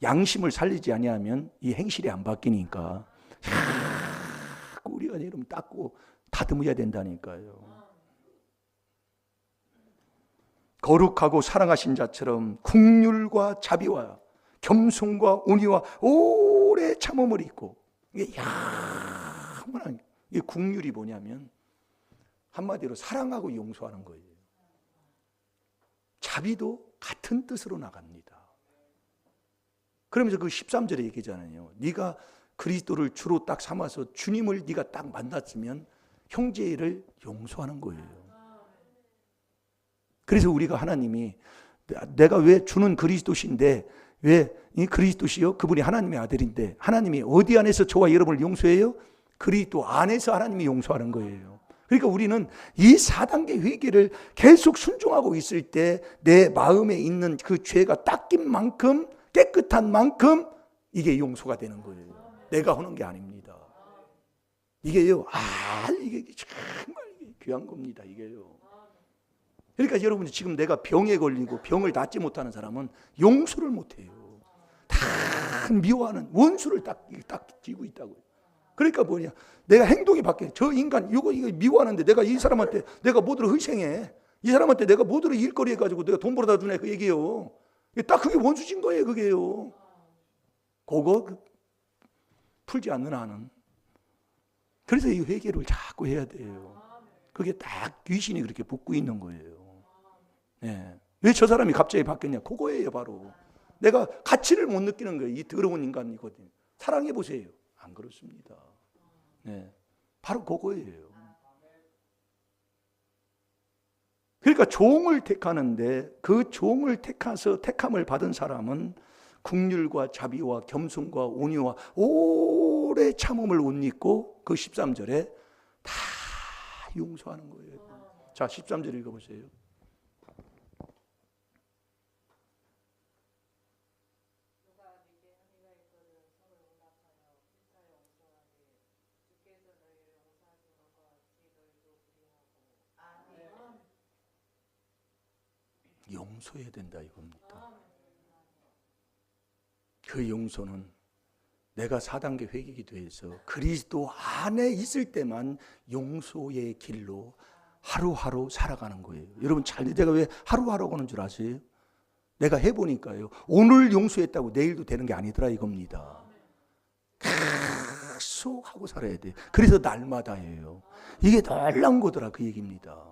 양심을 살리지 아니하면 이 행실이 안 바뀌니까 자꾸 우리가 이러면 닦고 다듬어야 된다니까요. 거룩하고 사랑하신 자처럼 긍휼과 자비와 겸손과 온유와 오래 참음을 입고, 이게 영원한, 이게 긍휼이 뭐냐면 한마디로 사랑하고 용서하는 거예요. 자비도 같은 뜻으로 나갑니다. 그러면서 그 13절에 얘기잖아요. 네가 그리스도를 주로 딱 삼아서 주님을 네가 딱 만났으면 형제를 용서하는 거예요. 그래서 우리가 하나님이 내가 왜 주는 그리스도신데 왜 이 그리스도시요? 그분이 하나님의 아들인데 하나님이 어디 안에서 저와 여러분을 용서해요? 그리스도 안에서 하나님이 용서하는 거예요. 그러니까 우리는 이 4단계 회개를 계속 순종하고 있을 때 내 마음에 있는 그 죄가 닦인 만큼 깨끗한 만큼 이게 용서가 되는 거예요. 내가 하는 게 아닙니다. 이게요. 이게 정말 귀한 겁니다. 이게요. 그러니까 여러분이 지금 내가 병에 걸리고 병을 낫지 못하는 사람은 용서를 못해요. 다 미워하는 원수를 딱 쥐고 있다고요. 그러니까 뭐냐, 내가 행동이 바뀌어. 저 인간 이거 미워하는데 내가 이 사람한테 내가 뭐들을 희생해, 이 사람한테 내가 뭐들을 일거리 해가지고 내가 돈 벌어다 주네, 그 얘기예요. 딱 그게 원수진 거예요, 그게요. 그거 풀지 않는 한은. 그래서 이 회개를 자꾸 해야 돼요. 그게 딱 귀신이 그렇게 붙고 있는 거예요. 네. 왜 저 사람이 갑자기 바뀌었냐? 그거예요, 바로. 내가 가치를 못 느끼는 거예요. 이 더러운 인간이거든요. 사랑해 보세요. 안 그렇습니다. 네. 바로 그거예요. 그러니까 종을 택하는데 그 종을 택해서 택함을 받은 사람은 긍휼과 자비와 겸손과 온유와 오래 참음을 옷 입고 그 13절에 다 용서하는 거예요. 자, 13절 읽어보세요. 용서해야 된다 이겁니다. 그 용서는 내가 4단계 회개기도해서 그리스도 안에 있을 때만 용서의 길로 하루하루 살아가는 거예요. 여러분 제가 왜 하루하루 가는 줄 아세요? 내가 해보니까요, 오늘 용서했다고 내일도 되는 게 아니더라 이겁니다. 계속 하고 살아야 돼요. 그래서 날마다예요. 이게 놀라운 거더라 그 얘기입니다.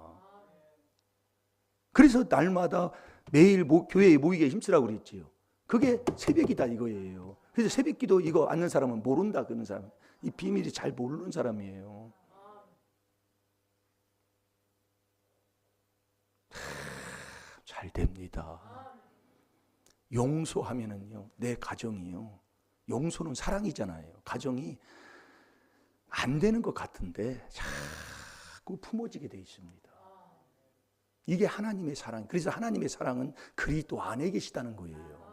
그래서 날마다 매일 교회에 모이게 힘쓰라고 그랬지요. 그게 새벽이다 이거예요. 그래서 새벽기도 이거 앉는 사람은 모른다 그런 사람, 이 비밀이 잘 모르는 사람이에요. 잘 됩니다. 용서하면은요, 내 가정이요, 용서는 사랑이잖아요. 가정이 안 되는 것 같은데 자꾸 품어지게 돼 있습니다. 이게 하나님의 사랑. 그래서 하나님의 사랑은 그리스도 안에 계시다는 거예요.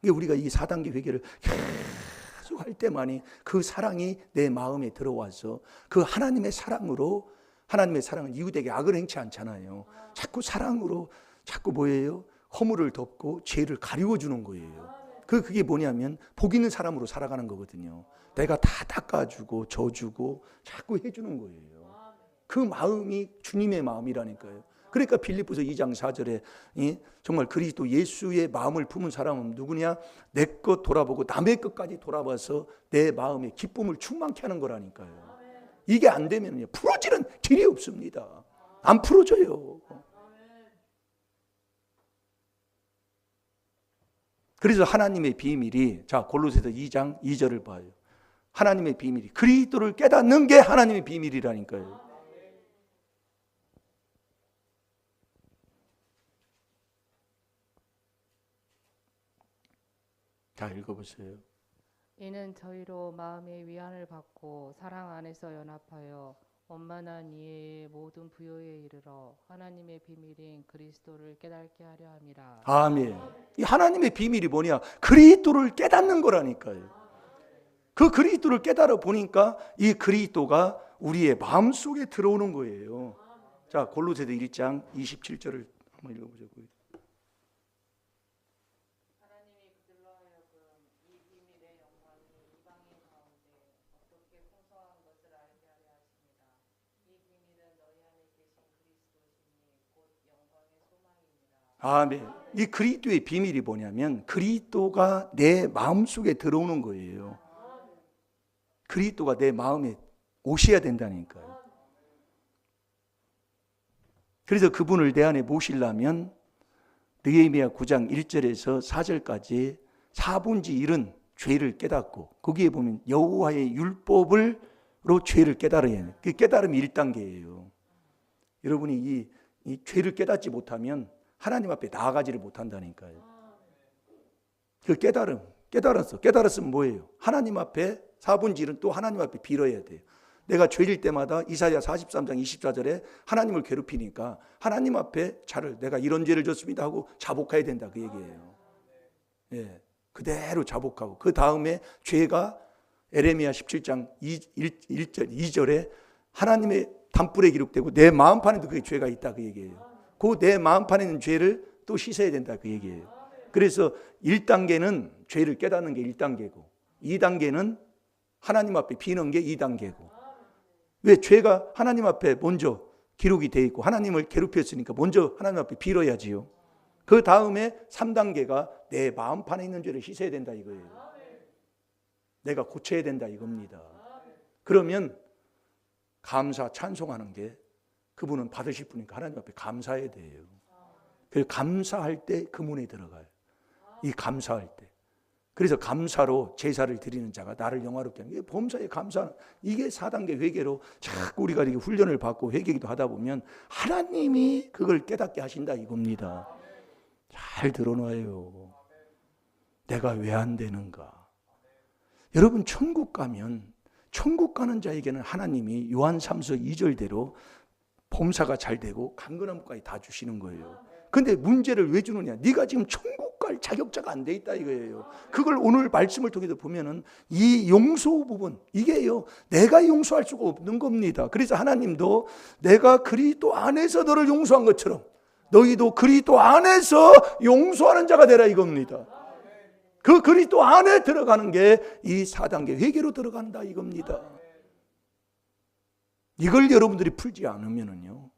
이게 우리가 이 4단계 회개를 계속 할 때만이 그 사랑이 내 마음에 들어와서 그 하나님의 사랑으로, 하나님의 사랑은 이웃에게 악을 행치 않잖아요. 자꾸 사랑으로 자꾸 뭐예요? 허물을 덮고 죄를 가리워주는 거예요. 그게 뭐냐면 복 있는 사람으로 살아가는 거거든요. 내가 다 닦아주고 져주고 자꾸 해주는 거예요. 그 마음이 주님의 마음이라니까요. 그러니까 빌립보서 2장 4절에 정말 그리스도 예수의 마음을 품은 사람은 누구냐? 내 것 돌아보고 남의 것까지 돌아봐서 내 마음에 기쁨을 충만케 하는 거라니까요. 이게 안 되면 풀어지는 길이 없습니다. 안 풀어져요. 그래서 하나님의 비밀이, 자 골로새서 2장 2절을 봐요. 하나님의 비밀이, 그리스도를 깨닫는 게 하나님의 비밀이라니까요. 자, 읽어보세요. 이는 저희로 마음의 위안을 받고 사랑 안에서 연합하여 원만한 이해의 모든 부요에 이르러 하나님의 비밀인 그리스도를 깨닫게 하려 함이라. 아멘. 이 하나님의 비밀이 뭐냐? 그리스도를 깨닫는 거라니까요. 그 그리스도를 깨달아 보니까 이 그리스도가 우리의 마음속에 들어오는 거예요. 자, 골로새서 1장 27절을 한번 읽어보자고요. 아멘. 이 그리스도의 비밀이 뭐냐면 그리스도가 내 마음속에 들어오는 거예요. 그리스도가 내 마음에 오셔야 된다니까요. 그래서 그분을 내 안에 모시려면 느헤미야 9장 1절에서 4절까지 4분지 1은 죄를 깨닫고, 거기에 보면 여호와의 율법으로 죄를 깨달아야 해요. 그 깨달음이 1단계예요. 여러분이 이 죄를 깨닫지 못하면 하나님 앞에 나아가지를 못한다니까요. 그 깨달았으면 뭐예요? 하나님 앞에 4분지 1은 또 하나님 앞에 빌어야 돼요. 내가 죄일 때마다 이사야 43장 24절에 하나님을 괴롭히니까 하나님 앞에 내가 이런 죄를 졌습니다 하고 자복해야 된다 그 얘기예요. 예, 그대로 자복하고 그 다음에 죄가 에레미야 17장 2절에 하나님의 단불에 기록되고 내 마음판에도 그 죄가 있다 그 얘기예요. 그 내 마음판에 있는 죄를 또 씻어야 된다 그 얘기예요. 그래서 1단계는 죄를 깨닫는 게 1단계고 2단계는 하나님 앞에 비는 게 2단계고. 왜? 죄가 하나님 앞에 먼저 기록이 돼 있고 하나님을 괴롭혔으니까 먼저 하나님 앞에 빌어야지요. 그 다음에 3단계가 내 마음판에 있는 죄를 씻어야 된다 이거예요. 내가 고쳐야 된다 이겁니다. 그러면 감사 찬송하는 게 그분은 받으실 분이니까 하나님 앞에 감사해야 돼요. 그래서 감사할 때 그 문에 들어가요. 이 감사할 때. 그래서 감사로 제사를 드리는 자가 나를 영화롭게 하는 게 범사에 감사하는, 이게 4단계 회개로 자꾸 우리가 이렇게 훈련을 받고 회개기도 하다 보면 하나님이 그걸 깨닫게 하신다 이겁니다. 잘 들어놔요. 내가 왜 안 되는가? 여러분 천국 가면 천국 가는 자에게는 하나님이 요한 3서 2절대로 범사가 잘 되고 강건함까지 다 주시는 거예요. 근데 문제를 왜 주느냐? 네가 지금 천국 갈 자격자가 안 돼 있다 이거예요. 그걸 오늘 말씀을 통해서 보면은 이 용서 부분, 이게요 내가 용서할 수가 없는 겁니다. 그래서 하나님도 내가 그리스도 안에서 너를 용서한 것처럼 너희도 그리스도 안에서 용서하는 자가 되라 이겁니다. 그 그리스도 안에 들어가는 게 이 4단계 회개로 들어간다 이겁니다. 이걸 여러분들이 풀지 않으면은요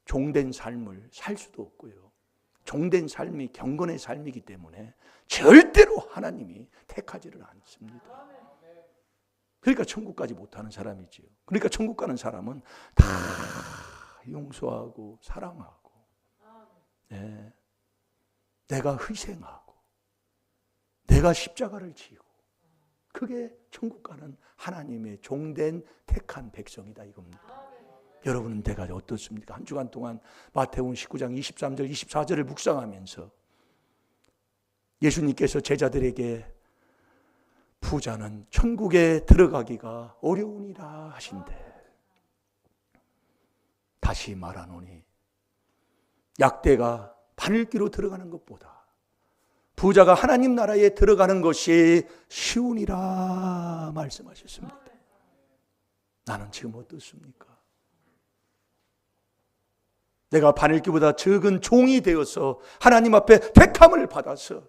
종된 삶을 살 수도 없고요. 종된 삶이 경건의 삶이기 때문에 절대로 하나님이 택하지를 않습니다. 그러니까 천국까지 못하는 사람이지요. 그러니까 천국 가는 사람은 다 용서하고 사랑하고, 네. 내가 희생하고 내가 십자가를 지고, 그게 천국 가는 하나님의 종된 택한 백성이다 이겁니다. 여러분은 내가 어떻습니까? 한 주간 동안 마태복음 19장 23절 24절을 묵상하면서 예수님께서 제자들에게 부자는 천국에 들어가기가 어려우니라 하신대. 다시 말하노니 약대가 바늘귀로 들어가는 것보다 부자가 하나님 나라에 들어가는 것이 쉬우니라 말씀하셨습니다. 나는 지금 어떻습니까? 내가 바늘귀보다 적은 종이 되어서 하나님 앞에 택함을 받아서,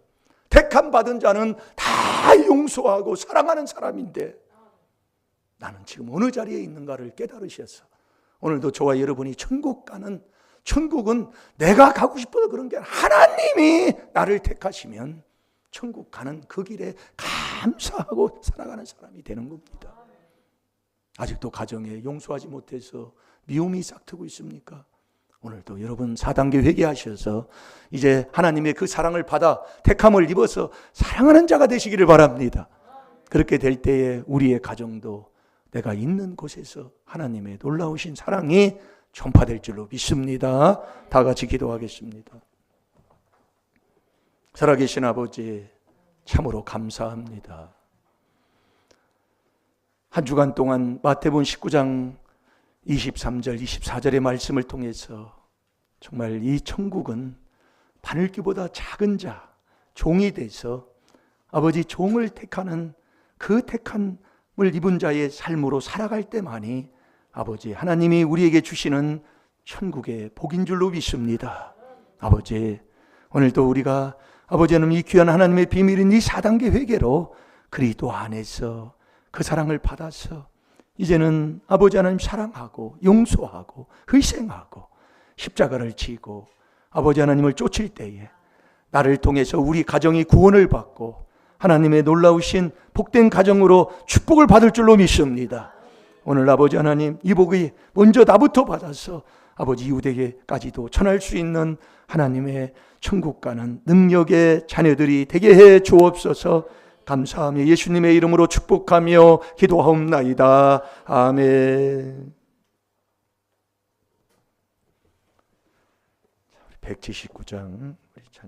택함 받은 자는 다 용서하고 사랑하는 사람인데 나는 지금 어느 자리에 있는가를 깨달으셔서 오늘도 저와 여러분이 천국 가는, 천국은 내가 가고 싶어서 그런 게 아니라 하나님이 나를 택하시면 천국 가는 그 길에 감사하고 살아가는 사람이 되는 겁니다. 아직도 가정에 용서하지 못해서 미움이 싹트고 있습니까? 오늘도 여러분 4단계 회개하셔서 이제 하나님의 그 사랑을 받아 택함을 입어서 사랑하는 자가 되시기를 바랍니다. 그렇게 될 때에 우리의 가정도 내가 있는 곳에서 하나님의 놀라우신 사랑이 전파될 줄로 믿습니다. 다 같이 기도하겠습니다. 살아계신 아버지 참으로 감사합니다. 한 주간 동안 마태복음 19장 23절 24절의 말씀을 통해서 정말 이 천국은 바늘귀보다 작은 자, 종이 돼서 아버지 종을 택하는 그 택함을 입은 자의 삶으로 살아갈 때만이 아버지 하나님이 우리에게 주시는 천국의 복인 줄로 믿습니다. 아버지 오늘도 우리가 아버지 하나님 이 귀한 하나님의 비밀인 이 4단계 회개로 그리스도 안에서 그 사랑을 받아서 이제는 아버지 하나님 사랑하고 용서하고 희생하고 십자가를 지고 아버지 하나님을 쫓을 때에 나를 통해서 우리 가정이 구원을 받고 하나님의 놀라우신 복된 가정으로 축복을 받을 줄로 믿습니다. 오늘 아버지 하나님 이 복이 먼저 나부터 받아서 아버지 이웃에게까지도 전할 수 있는 하나님의 천국 가는 능력의 자녀들이 되게 해 주옵소서. 감사하며 예수님의 이름으로 축복하며 기도하옵나이다. 아멘. 179장 우리 찬양